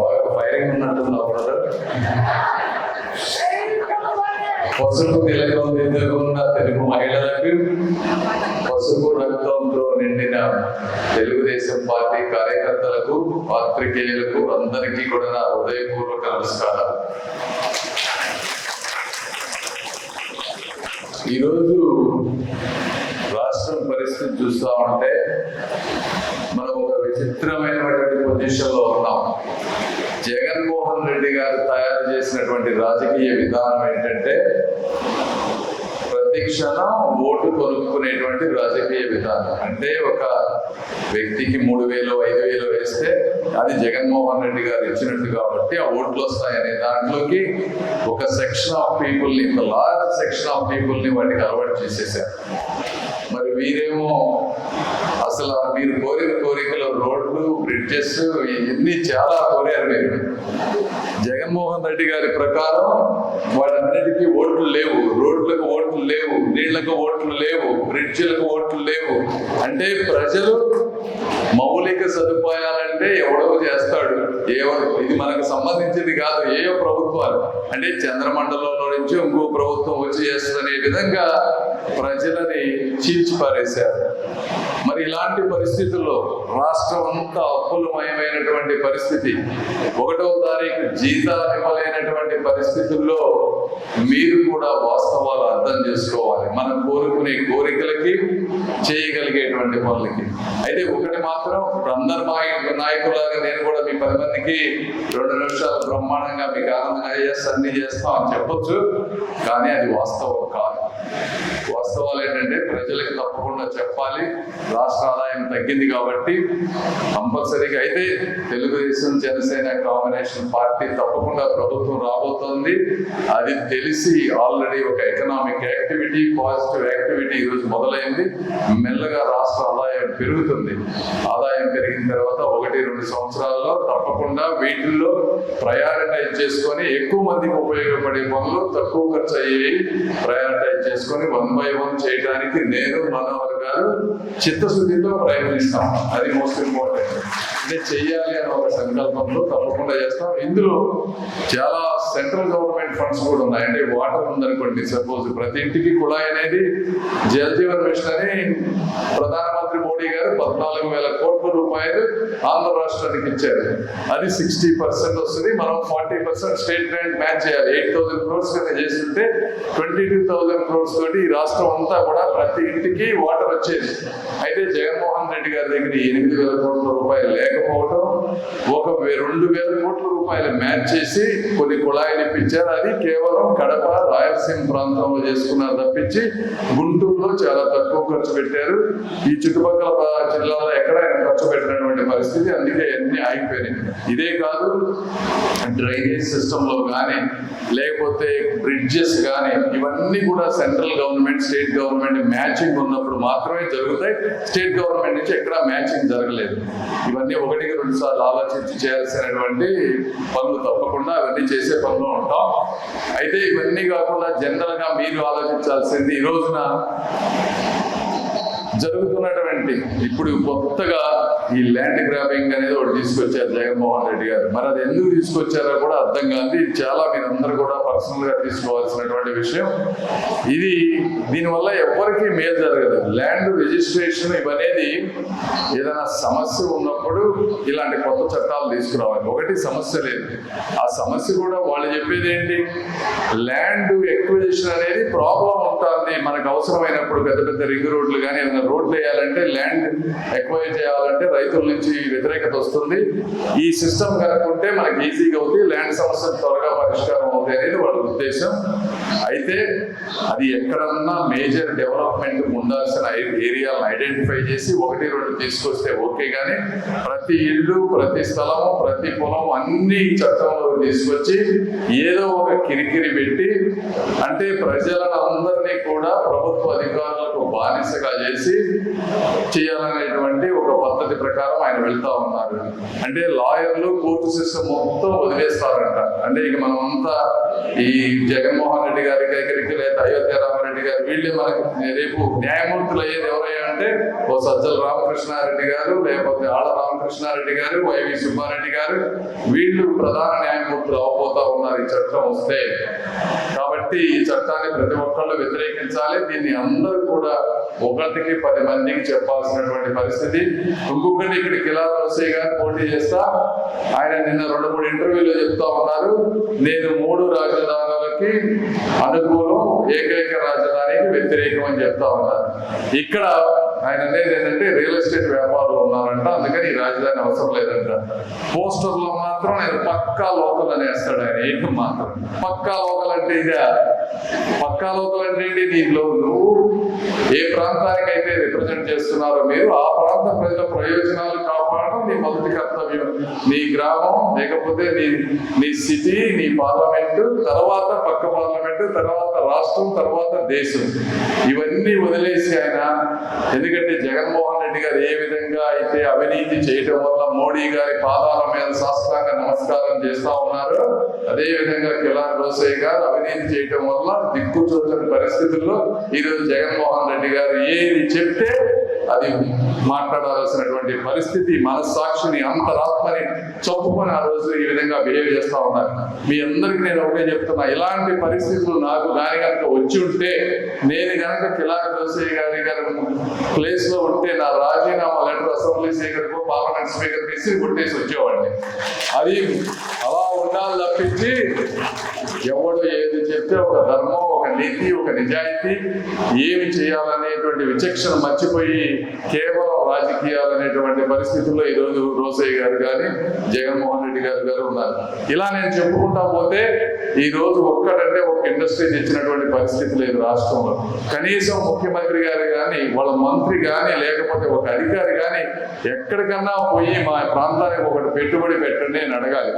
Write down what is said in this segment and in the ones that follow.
బాగా firing ఉన్నట్టున్నావు brother. పసుపు తిలకం దిద్దుకున్న తెలుగు మహిళలకు, పసుపు రక్తంతో నిండిన తెలుగుదేశం పార్టీ కార్యకర్తలకు, పాత్రికేయులకు అందరికీ కూడా నా హృదయపూర్వక నమస్కారాలు. ఈరోజు రాష్ట్రం పరిస్థితి చూస్తా ఉంటే మనం ఒక విచిత్రమైనటువంటి పొజిషన్లో ఉన్నాం. జగన్మోహన్ రెడ్డి గారు తయారు చేసినటువంటి రాజకీయ విధానం ఏంటంటే ప్రతి క్షణం ఓటు కొనుక్కునేటువంటి రాజకీయ విధానం. అంటే ఒక వ్యక్తికి 3,000 5,000 వేస్తే అది జగన్మోహన్ రెడ్డి గారు ఇచ్చినట్టు కాబట్టి ఆ ఓట్లు వస్తాయనే దాంట్లోకి ఒక సెక్షన్ ఆఫ్ పీపుల్ని, లార్జ్ సెక్షన్ ఆఫ్ పీపుల్ని వాటికి అలవాటు చేసేసారు. మరి వీరేమో అసలు మీరు కోరిన కోరికలు, రోడ్లు, బ్రిడ్జెస్ ఇవన్నీ చాలా కోరారు మీరు. జగన్మోహన్ రెడ్డి గారి ప్రకారం వాటన్నిటికీ ఓట్లు లేవు, రోడ్లకు ఓట్లు లేవు, నీళ్లకు ఓట్లు లేవు, బ్రిడ్జిలకు ఓట్లు లేవు. అంటే ప్రజలు మౌలిక సదుపాయాలంటే ఎవడో చేస్తాడు, ఇది మనకు సంబంధించింది కాదు, ఏయో ప్రభుత్వాలు అంటే చంద్రమండలంలో నుంచి ఇంకో ప్రభుత్వం వచ్చి చేస్తుందనే విధంగా ప్రజలని చీల్చిపారేశారు. మరి ఇలాంటి పరిస్థితుల్లో రాష్ట్రం అంతా అప్పులమయమైనటువంటి పరిస్థితి, 1వ తారీఖు జీతాలు ఇవ్వలేనటువంటి పరిస్థితుల్లో మీరు కూడా వాస్తవాలు అర్థం చేసుకోవాలి. మనం కోరుకునే కోరికలకి, చేయగలిగేటువంటి పనులకి. అయితే ఒకటి మాత్రం, అందరు నాయకులాగా నేను కూడా మీ 10 మందికి 2 నిమిషాలు బ్రహ్మాండంగా మీకు ఆనందంగా అన్ని చేస్తాం అని చెప్పొచ్చు, కానీ అది వాస్తవం కాదు. వాస్తవాలు ఏంటంటే ప్రజలకు తప్పకుండా చెప్పాలి. రాష్ట్ర ఆదాయం తగ్గింది కాబట్టి కంపల్సరీగా అయితే తెలుగుదేశం జనసేన కాంబినేషన్ పార్టీ తప్పకుండా ప్రభుత్వం రాబోతోంది. అది తెలిసి ఆల్రెడీ ఒక ఎకనామిక్ యాక్టివిటీ, పాజిటివ్ యాక్టివిటీ ఈరోజు మొదలైంది. మెల్లగా రాష్ట్ర ఆదాయం పెరుగుతుంది. ఆదాయం పెరిగిన తర్వాత 1-2 సంవత్సరాల్లో తప్పకుండా వీటిల్లో ప్రయారిటైజ్ చేసుకొని ఎక్కువ మందికి ఉపయోగపడే పనులు, తక్కువ ఖర్చు అయ్యేవి ప్రయారిటైజ్ చేసుకొని 1 by 1 చేయడానికి నేను, మనోహర్ గారు చిత్తశుద్ధితో ప్రయత్నిస్తాం. అది మోస్ట్ ఇంపార్టెంట్. అంటే చెయ్యాలి అనే ఒక సంకల్పంలో తప్పకుండా చేస్తాం. ఇందులో చాలా సెంట్రల్ గవర్నమెంట్ ఫండ్స్ కూడా ఉన్నాయి. అంటే వాటర్ ఉందనుకోండి, సపోజ్ ప్రతి ఇంటికి కుళాయి అనేది జల్ జీవన్ మిషన్ అని ప్రధానమంత్రి మోడీ గారు 14,000 కోట్ల రూపాయలు ఆంధ్ర రాష్ట్రానికి ఇచ్చారు. అది 60% వస్తుంది. మనం 40% స్టేట్ గ్రాంట్ మ్యాచ్ చేయాలి. 8,000 crores కింద చేస్తుంటే 22,000 crores తోటి ఈ రాష్ట్రం అంతా కూడా ప్రతి ఇంటికి వాటర్ వచ్చేది. అయితే జగన్మోహన్ రెడ్డి గారి దగ్గర 8,000 కోట్ల రూపాయలు లేకపోవడం, 2,000 కోట్ల రూపాయలు మ్యాచ్ చేసి కొన్ని కుళాయిలు ఇప్పించారు. అది కేవలం కడప, రాయలసీమ ప్రాంతంలో చేసుకున్నారు తప్పించి గుంటూరులో చాలా తక్కువ ఖర్చు పెట్టారు. ఈ చుట్టుపక్కల జిల్లాలో ఎక్కడ ఖర్చు పెట్టినటువంటి పరిస్థితి. అందుకే అన్ని ఆగిపోయినాయి. ఇదే కాదు, డ్రైనేజ్ సిస్టమ్ లో కానీ లేకపోతే బ్రిడ్జెస్ కానీ ఇవన్నీ కూడా central government, state government matching ఉన్నప్పుడు మాత్రమే జరుగుతాయి. స్టేట్ గవర్నమెంట్ నుంచి ఎక్కడా మ్యాచింగ్ జరగలేదు. ఇవన్నీ 1-2 సార్లు ఆలోచించి చేయాల్సినటువంటి పనులు. తప్పకుండా అవన్నీ చేసే పనులు ఉంటాం. అయితే ఇవన్నీ కాకుండా జనరల్ గా మీరు ఆలోచించాల్సింది, ఈ రోజున జరుగుతున్నటువంటి ఇప్పుడు కొత్తగా ఈ ల్యాండ్ గ్రాబింగ్ అనేది ఒకటి తీసుకొచ్చారు జగన్మోహన్ రెడ్డి గారు. మరి అది ఎందుకు తీసుకొచ్చారో కూడా అర్థం కాదు. ఇది చాలా మీరందరూ కూడా పర్సనల్ గా తీసుకోవాల్సినటువంటి విషయం. ఇది దీనివల్ల ఎవరికి మేలు జరగదు. ల్యాండ్ రిజిస్ట్రేషన్ ఇవనేది ఏదైనా సమస్య ఉన్నప్పుడు ఇలాంటి కొత్త చట్టాలు తీసుకురావాలి. ఒకటి సమస్య లేదు, ఆ సమస్య కూడా వాళ్ళు చెప్పేది ఏంటి, ల్యాండ్ ఎక్విజిషన్ అనేది ప్రాబ్లం ఉంటుంది. మనకు అవసరమైనప్పుడు పెద్ద పెద్ద రింగ్ రోడ్లు కానీ ఏదైనా రోడ్లు వేయాలంటే, ల్యాండ్ ఎక్వైర్ చేయాలంటే రైతుల నుంచి వ్యతిరేకత వస్తుంది. ఈ సిస్టమ్ కనుక్కుంటే మనకి ఈజీగా అవుతుంది, ల్యాండ్ సమస్యలు త్వరగా పరిష్కారం అవుతాయి అనేది వాళ్ళ ఉద్దేశం. అయితే అది ఎక్కడన్నా మేజర్ డెవలప్మెంట్ ఉండాల్సిన ఏరియాలను ఐడెంటిఫై చేసి 1-2 తీసుకొస్తే ఓకే, కానీ ప్రతి ఇల్లు, ప్రతి స్థలము, ప్రతి పొలం అన్ని చట్టంలో తీసుకొచ్చి ఏదో ఒక కిరికిరి పెట్టి, అంటే ప్రజలను అందరినీ కూడా ప్రభుత్వ అధికారులకు వాళ్లకు బానిసగా చేసి చేయాలనేటువంటి ఒక పద్ధతి ప్రకారం ఆయన వెళ్తా ఉన్నారు. అంటే లాయర్లు కోర్టు సిస్టమ్ మొత్తం వదిలేస్తారంట. అంటే ఇక మనం అంతా ఈ జగన్మోహన్ రెడ్డి గారి దగ్గరికి లేదా అయోధ్య రామారెడ్డి గారు వీళ్ళే మనకు రేపు న్యాయమూర్తులు అయ్యేది ఎవరయ్యా అంటే ఓ సజ్జల రామకృష్ణారెడ్డి గారు, లేకపోతే ఆళ్ళ రామకృష్ణారెడ్డి గారు, వైవి సుబ్బారెడ్డి గారు, వీళ్ళు ప్రధాన న్యాయమూర్తులు అవబోతా ఉన్నారు ఈ చట్టం వస్తే. కాబట్టి ఈ చట్టాన్ని ప్రతి ఒక్కళ్ళు వ్యతిరేకించాలి. దీన్ని అందరూ కూడా 1కి 10 మందికి చెప్పాల్సినటువంటి పరిస్థితి. ఇంకొకటి ఇక్కడ కిలా రోసయ్య గారు పోటీ చేస్తా, ఆయన నిన్న 2-3 ఇంటర్వ్యూలో చెప్తా ఉన్నారు, నేను 3 రాజధానులకి అనుకూలం, ఏకైక రాజధానికి వ్యతిరేకం అని చెప్తా ఉన్నారు. ఇక్కడ ఆయన అనేది ఏంటంటే రియల్ ఎస్టేట్ వ్యాపారులు ఉన్నారంట, అందుకని ఈ రాజధాని అవసరం లేదంట. పోస్టర్లో మాత్రం నేను పక్కా లోకల్ అనేస్తాడు ఆయన. ఏకం మాత్రం పక్కా లోకల్ అంటే ఇదే. పక్కా లోకల్ అంటే ఏంటి? దీంట్లో నువ్వు ఏ ప్రాంతానికైతే రిప్రజెంట్ చేస్తున్నారో మీరు ఆ ప్రాంత ప్రజల ప్రయోజనాలు కాపాడడం నీ మొదటి కర్తవ్యం. నీ గ్రామం, లేకపోతే నీ సిటీ, నీ పార్లమెంటు, తర్వాత పక్క పార్లమెంటు, తర్వాత రాష్ట్రం, తర్వాత దేశం, ఇవన్నీ వదిలేసి ఆయన, ఎందుకంటే జగన్మోహన్ రెడ్డి గారు ఏ విధంగా అయితే అవినీతి చేయడం వల్ల మోడీ గారి పాదాల మీద సాష్టాంగ నమస్కారం చేస్తా ఉన్నారు, అదే విధంగా కిలా రోసయ్య గారు అవినీతి చేయడం వల్ల దిక్కుచోచని పరిస్థితుల్లో ఈరోజు జగన్మోహన్ రెడ్డి గారు ఏది చెప్తే అది మాట్లాడాల్సినటువంటి పరిస్థితి, మనస్సాక్షిని, అంతరాత్మని చంపుకొని ఆ రోజు ఈ విధంగా బిహేవ్ చేస్తా ఉన్నారు. మీ అందరికి నేను ఒకటే చెప్తున్నా, ఇలాంటి పరిస్థితులు నాకు దాని కనుక వచ్చి ఉంటే, నేను కనుక కిలా రోసయ్య గారి ప్లేస్ లో ఉంటే నా రాజీనామా లెటర్ అసెంబ్లీ స్పీకర్కు, పార్లమెంట్ స్పీకర్కి ఇసి కొట్టేసి వచ్చేవాడిని. అది అలా ఉండాలి తప్పించి ఎవడు ఏది చెప్తే ఒక ధర్మం, ఒక నీతి, ఒక నిజాయితీ, ఏమి చేయాలనేటువంటి విచక్షణ మర్చిపోయి కేవలం రాజకీయాలనేటువంటి పరిస్థితుల్లో ఈరోజు రోసయ్య గారు కానీ జగన్మోహన్ రెడ్డి గారు ఉన్నారు. ఇలా నేను చెప్పుకుంటా పోతే ఈ రోజు ఒక్కటంటే ఒక ఇండస్ట్రీ తెచ్చినటువంటి పరిస్థితి లేదు రాష్ట్రంలో. కనీసం ముఖ్యమంత్రి గారు కానీ, వాళ్ళ మంత్రి కానీ, లేకపోతే ఒక అధికారి కానీ ఎక్కడికన్నా పోయి మా ప్రాంతానికి ఒకటి పెట్టుబడి పెట్టండి అని అడగాలి.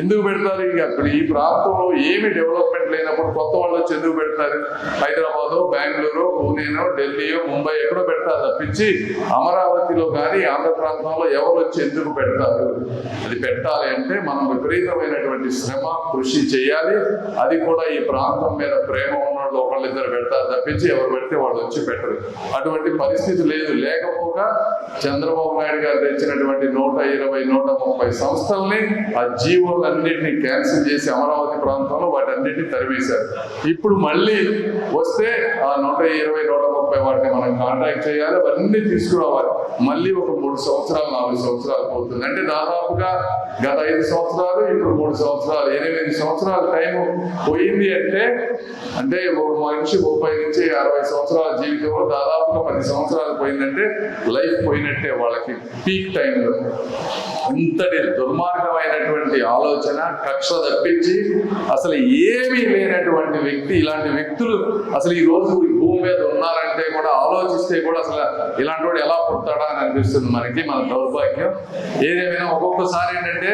ఎందుకు పెడతారు? ఇక అక్కడ ఈ ప్రాంతంలో ఏమి డెవలప్మెంట్ లేనప్పుడు కొత్త వాళ్ళు వచ్చి ఎందుకు పెడతారు? హైదరాబాదు, బెంగళూరు, పూణేనో, ఢిల్లీయో, ముంబై ఎక్కడో పెడతారు తప్పించి అమరావతిలో కానీ ఆంధ్ర ప్రాంతంలో ఎవరు వచ్చి ఎందుకు పెడతారు? అది పెట్టాలి అంటే మనం విపరీతమైనటువంటి శ్రమ, కృషి చేయాలి. అది కూడా ఈ ప్రాంతం మీద ప్రేమ ఉన్నవాళ్ళు ఒకళ్ళిద్దరు పెడతారు తప్పించి ఎవరు పెడితే వాళ్ళు వచ్చి పెట్టరు. అటువంటి పరిస్థితి లేదు. లేకపోగా చంద్రబాబు నాయుడు గారు తెచ్చినటువంటి 120-130 సంస్థల్ని, ఆ జీవోలన్నింటినీ క్యాన్సిల్ చేసి అమరావతి ప్రాంతంలో వాటన్నింటినీ తరివేశారు. ఇప్పుడు మళ్ళీ వస్తే ఆ 120-130 వాటిని మనం కాంటాక్ట్ చేయాలి, అవన్నీ తీసుకురావాలి. మళ్ళీ ఒక 3 సంవత్సరాలు 4 సంవత్సరాలు పోతుంది. అంటే దాదాపుగా గత 5 సంవత్సరాలు, ఇప్పుడు 3 సంవత్సరాలు, 8 సంవత్సరాల టైం పోయింది. అంటే ఒక మనిషి 30 నుంచి 60 సంవత్సరాల జీవితంలో దాదాపుగా 10 సంవత్సరాలు పోయిందంటే లైఫ్ పోయినట్టే వాళ్ళకి పీక్ టైంలో. ఇంతటి దుర్మార్గమైనటువంటి ఆలోచన, కక్ష తప్పించి అసలు ఏమీ లేనటువంటి వ్యక్తి, ఇలాంటి వ్యక్తులు అసలు ఈ రోజు భూమి మీద ఉన్నారంటే కూడా ఆలోచిస్తే కూడా అసలు ఇలాంటి వాడు ఎలా పుడతాడా అని అనిపిస్తుంది మనకి. మన దౌర్భాగ్యం. ఏదేమైనా ఒక్కొక్కసారి ఏంటంటే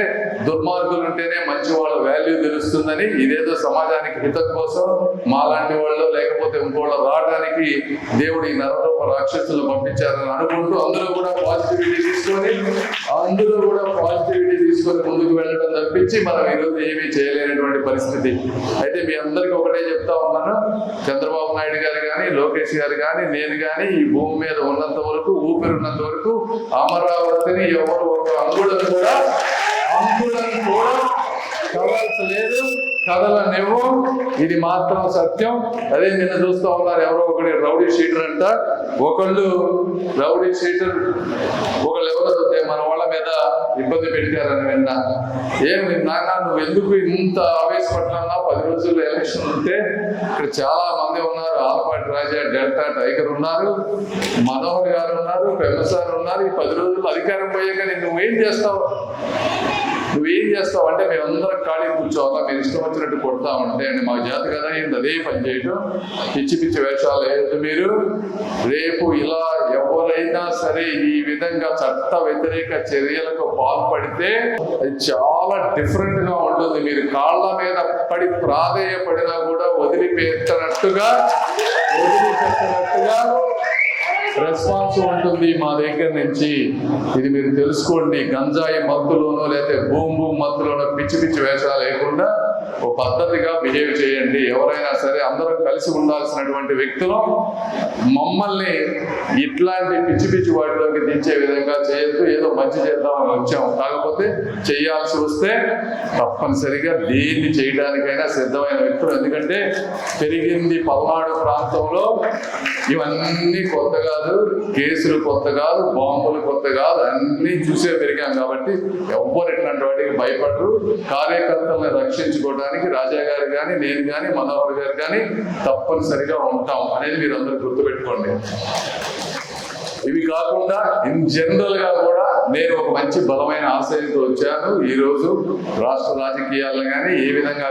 దుర్మార్గులు ఉంటేనే మంచి వాళ్ళ వాల్యూ తెలుస్తుందని, ఇదేదో సమాజానికి హితం కోసం మాలాంటి వాళ్ళు లేకపోతే ఇంకోళ్ళు రావడానికి దేవుడు ఈ నరరూప రాక్షసులు పంపించారని అనుకుంటూ అందులో కూడా పాజిటివిటీ తీసుకొని ముందుకు వెళ్ళడం తప్పించి మనం ఈరోజు ఏమీ చేయలేనటువంటి పరిస్థితి. అయితే మీ అందరికీ ఒకటే చెప్తా ఉన్నాను, చంద్రబాబు నాయుడు గారు కానీ, లోకేష్ గారు కానీ, నేను కానీ ఈ భూమి మీద ఉన్నంత వరకు, ఊపిరి ఉన్నంత వరకు అమరావతిని ఎవరు ఒక అంగుళం కూడా కదలలేదు, కదలనివ్వు. ఇది మాత్రం సత్యం. అదే నిన్న చూస్తూ ఉన్నారు, ఎవరో ఒకటి రౌడీ షీటర్ అంట. ఒకళ్ళు రౌడీ షీటర్, ఒకళ్ళు ఎవరో మన వాళ్ళ మీద ఇబ్బంది పెట్టారని విన్నా. ఏమి నాన్న నువ్వు ఎందుకు ఇంత ఆవేశపడుతున్నా? 10 రోజుల్లో ఎలక్షన్ ఉంటే ఇక్కడ చాలా మంది ఉన్నారు. ఆలపాటి రాజా, డెల్టా టైగర్ ఉన్నారు, మనోహర్ గారు ఉన్నారు, పెమ్మసార్ ఉన్నారు. ఈ 10 రోజుల్లో అధికారం పోయాక నువ్వేం చేస్తావు అంటే మేమందరం ఖాళీ కూర్చోవాలా, మీరు ఇష్టం వచ్చినట్టు కొడతా ఉంటే అండి మా జాతి కదా ఏంది అదే పని చేయటం, పిచ్చి పిచ్చి వేషాలు వేయద్దు మీరు. రేపు ఇలా ఎవరైనా సరే ఈ విధంగా చట్ట వ్యతిరేక చర్యలకు పాల్పడితే అది చాలా డిఫరెంట్ గా ఉంటుంది. మీరు కాళ్ళ మీద పడి ప్రాధేయపడినా కూడా వదిలిపెట్టనట్టుగా వదిలిపెట్టినట్టుగా రెస్పాన్స్ ఉంటుంది మా దగ్గర నుంచి. ఇది మీరు తెలుసుకోండి. గంజాయి మత్తులోనో లేకపోతే భూమి మత్తులోనో పిచ్చి పిచ్చి వేషాలు లేకుండా ఓ పద్ధతిగా బిహేవ్ చేయండి. ఎవరైనా సరే అందరం కలిసి ఉండాల్సినటువంటి వ్యక్తులు మమ్మల్ని ఇట్లాంటి పిచ్చి పిచ్చి వాటిలోకి దించే విధంగా చేయొద్దు. ఏదో మంచి చేద్దామని వచ్చాము, కాకపోతే చేయాల్సి వస్తే తప్పనిసరిగా దేన్ని చేయడానికైనా సిద్ధమైన వ్యక్తులు. ఎందుకంటే పెరిగింది పల్నాడు ప్రాంతంలో, ఇవన్నీ కొత్త కాదు, కేసులు కొత్త కాదు, బాంబులు కొత్త కాదు, అన్నీ చూసే పెరిగాం. కాబట్టి ఎవ్వరు ఇట్లాంటి వాటికి భయపడరు. కార్యకర్తలను రక్షించుకోవడానికి రాజా గారు కానీ, నేను కానీ, మనోహర్ గారు కానీ తప్పనిసరిగా ఉంటాం అనేది మీరు అందరూ గుర్తుపెట్టుకోండి. ఇవి కాకుండా ఇన్ జనరల్ గా కూడా నేను ఒక మంచి బలమైన ఆశయంతో వచ్చాను. ఈ రోజు రాష్ట్ర రాజకీయాలను కానీ ఏ విధంగా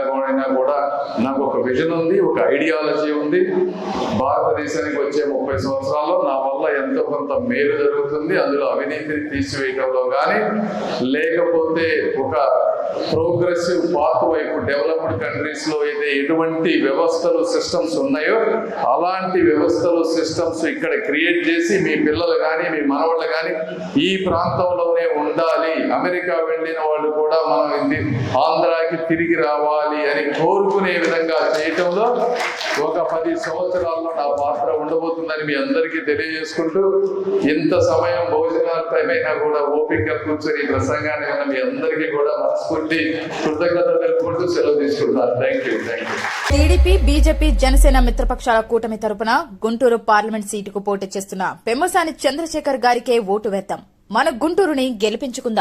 కూడా నాకు ఒక విజన్ ఉంది, ఒక ఐడియాలజీ ఉంది. భారతదేశానికి వచ్చే 30 సంవత్సరాల్లో నా వల్ల ఎంతో కొంత మేలు జరుగుతుంది. అందులో అవినీతిని తీసివేయటంలో కానీ, లేకపోతే ఒక ప్రోగ్రెసివ్ పాత్ వైపు డెవలప్డ్ కంట్రీస్ లో అయితే ఎటువంటి వ్యవస్థలు సిస్టమ్స్ ఉన్నాయో అలాంటి వ్యవస్థలు సిస్టమ్స్ ఇక్కడ క్రియేట్ చేసి మీ పిల్లలు కానీ మీ మనవాళ్ళు కానీ ఈ ప్రాంతంలోనే ఉండాలి, అమెరికా వెళ్ళిన వాళ్ళు కూడా మనం ఆంధ్రాకి తిరిగి రావాలి అని కోరుకునే విధంగా చేయటంలో ఒక 10 సంవత్సరాల్లో నా పాత్ర ఉండబోతుందని మీ అందరికీ తెలియజేసుకుంటూ, ఇంత సమయం భోజనాల టైం అయినా కూడా ఓపిక కూర్చొని ప్రసంగాన్ని ఉన్న మీ అందరికీ కూడా మనస్ఫూర్తి కృతజ్ఞతలు తెలుపుకుంటూ సెలవు తీసుకుంటాను. Thank you. TDP, BJP, Janasena మిత్రపక్షాల కూటమి తరపున గుంటూరు పార్లమెంట్ సీటుకు పోటీ చేస్తున్న పెమ్మసాని చంద్రశేఖర్ గారికే ఓటు వేద్దాం. మన గుంటూరుని గెలిపించుకుందాం.